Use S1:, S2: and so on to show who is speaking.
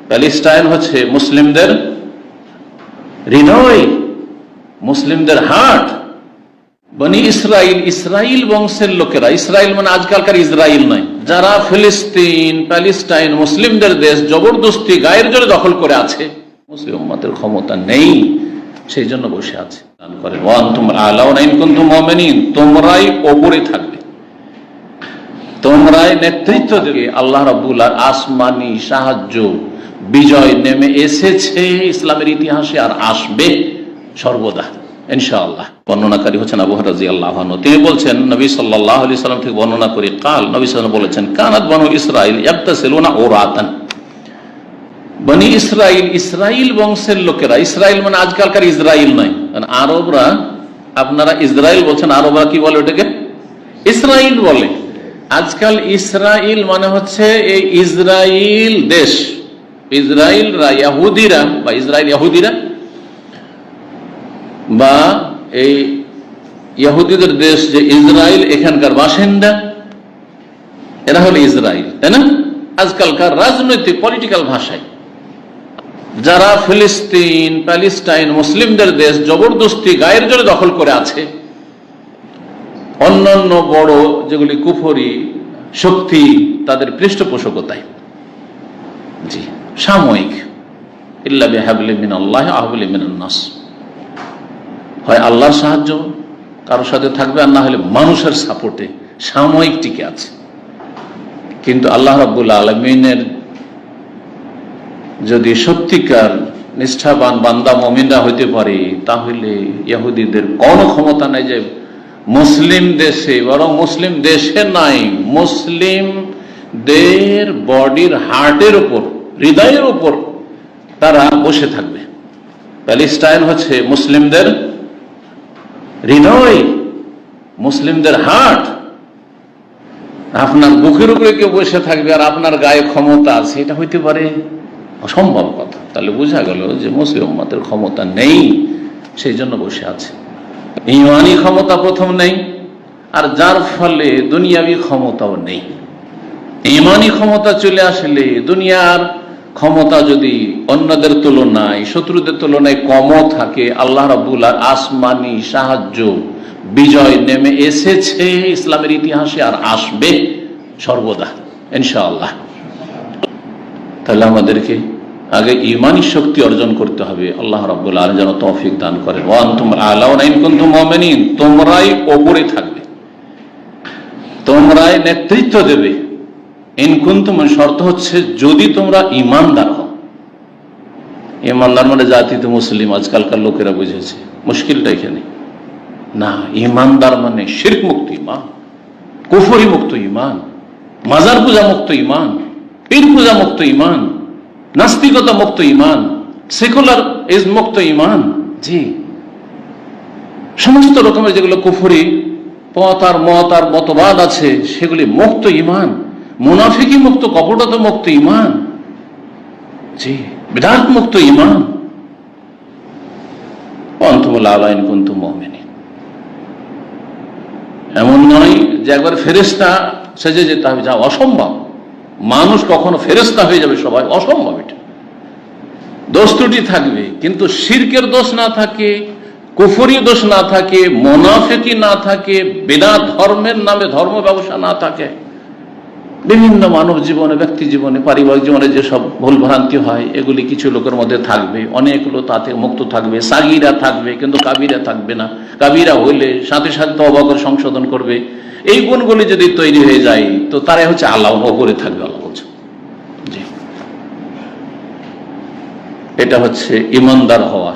S1: Palestine হচ্ছে মুসলিমদের হৃদয়, মুসলিমদের হার্ট। বনি ইসরাইল, ইসরাইল বংশের লোকেরা, ইসরাইল মানে আজকালকার ইসরাইল নয়, যারা ফিলিস্তিন, প্যালেস্টাইন মুসলিমদের দেশ জবরদস্তি গায়ের জোরে দখল করে আছে, মুসলিম উম্মতের ক্ষমতা নেই, সেই জন্য বসে আছে। তোমরাই ওপরে থাকবে, তোমরাই নেতৃত্ব দেবে। আল্লাহ রাব্বুল আসমানি সাহায্য, বিজয় নেমে এসেছে ইসলামের ইতিহাসে, আর আসবে সর্বদা ইনশাআল্লাহ। বর্ণনাকারী হচ্ছেন আবু হুরায়রা রাদিয়াল্লাহু আনহু। তিনি বলছেন, নবী সাল্লাল্লাহু আলাইহি সাল্লাম থেকে বর্ণনা করি, কাল নবী সাল্লাল্লাহু আলাইহি ওয়াসাল্লাম বলেছেন, কানাত বনু ইসরাইল ইয়াগতাসিলুনা উরাতান। বনি ইসরাইল, ইসরাইল বংশের লোকেরা, ইসরাইল মানে আজকালকার ইসরাইল নয়, কারণ আরবরা, আপনারা ইসরাইল বলছেন, আরবরা কি বলে ওটাকে? ইসরাইল বলে। আজকাল ইসরাইল মানে হচ্ছে এই ইসরাইল দেশ, ইসরাইলরা, ইহুদিরা বা ইসরাইল ইহুদিরা বা এই ইহুদিদের দেশ যে ইসরাইল, এখানকার বাসিন্দা, এরা হলো ইসরাইল, তাই না? আজকালকার রাজনৈতিক পলিটিক্যাল ভাষায় যারা ফিলিস্তিন, প্যালেস্টাইন মুসলিমদের দেশ জবরদস্তি গায়ের জোরে দখল করে আছে, অন্যান্য বড় যেগুলি কুফরি শক্তি তাদের পৃষ্ঠপোষকতায়, জি, সাময়িক, ইল্লা বিহাবলি মিনাল্লাহি আহবলি মিনান নাস, হয় আল্লাহর সাহায্য কারোর সাথে থাকবে, আর না হলে মানুষের সাপোর্টে সাময়িক টিকে আছে। কিন্তু আল্লাহ রাব্বুল আলামিনের যদি সত্যিকার নিষ্ঠাবান বান্দা মুমিনরা হইতে পারে, তাহলে ইহুদিদের কোনো ক্ষমতা নাই যে মুসলিম দেশে, বরং মুসলিম দেশে নাই, মুসলিমদের বডির হার্টের উপর, হৃদয়ের উপর তারা বসে থাকবে। প্যালেস্টাইন হচ্ছে মুসলিমদের হৃদয়, মুসলিমদের হার্ট। আপনার বুকের উপরে কেউ বসে থাকবে আর আপনার গায়ে ক্ষমতা আছে, এটা হইতে পারে? অসম্ভব কথা। তাহলে বোঝা গেল যে মুসলিম উম্মতের ক্ষমতা নেই, সেই জন্য বসে আছে। ঈমানি ক্ষমতা প্রথম নেই, আর যার ফলে দুনিয়াবি ক্ষমতাও নেই। ঈমানি ক্ষমতা চলে আসলে দুনিয়ার ক্ষমতা যদি অন্যদের তুলনায়, শত্রুদের তুলনায় কমও থাকে, আল্লাহ রাব্বুল আসমানি সাহায্য, বিজয় নেমে এসেছে ইসলামের ইতিহাসে, আর আসবে সর্বদা ইনশাআল্লাহ। তাহলে আমাদেরকে আগে ঈমানি শক্তি অর্জন করতে হবে। আল্লাহ রাব্বুল আলামিন যেন তৌফিক দান করেন। ওয়া আনতুম আ'লাউনা ইন কুনতুম মুমিনিন, তোমরাই ওপরে থাকবে, তোমরাই নেতৃত্ব দেবে। ইন কুনতুম, শর্ত হচ্ছে যদি তোমরা ঈমানদার হও। ঈমানদার মানে জাতি তো মুসলিম, আজকালকার লোকেরা বুঝেছে। মুশকিলটা এখানে না, ঈমানদার মানে শিরক মুক্ত ঈমান, কুফরি মুক্ত ঈমান, মাজার পূজা মুক্ত ঈমান, পীর পূজা মুক্ত ঈমান, নাস্তিকতা মুক্ত ঈমান, সেকুলার মুক্ত ঈমান। জি, সমস্ত রকমের যেগুলো কুফরি পথ আর মত আর মতবাদ আছে, সেগুলি মুক্ত ঈমান, মুনাফিকি মুক্ত, কপটতা মুক্ত ঈমান, জি, বিদআত মুক্ত ঈমান। আনতুম আ'লাউনা ইন কুনতুম মুমিনিন। এমন নয় যে একবার ফেরেশতা সেজে যেতে হবে, যা অসম্ভব। মানুষ কখনো ফেরেশতা হয়ে যাবে সবাই? অসম্ভব। এটা দোষ ত্রুটি থাকবে, কিন্তু শিরকের দোষ না থাকে, কুফরি দোষ না থাকে, মুনাফিকি না থাকে, বিদআত ধর্মের নামে ধর্ম ব্যবসা না থাকে, বিভিন্ন মানব জীবনে, ব্যক্তি জীবনে, পারিবারিক জীবনে যেসব ভুল ভ্রান্তি হয়, এগুলি কিছু লোকের মধ্যে থাকবে, অনেক লোক তাতে মুক্ত থাকবে। সাগীরা থাকবে কিন্তু কাবিরা থাকবে না, কাবিরা হইলে সাথে সাথে তওবা করে সংশোধন করবে। এই গুণগুলি যদি তৈরি হয়ে যায়, তো তারাই হচ্ছে আল্লাহ ওপরে থাকবে। আল্লাহ বলছে, জি, এটা হচ্ছে ঈমানদার হওয়া।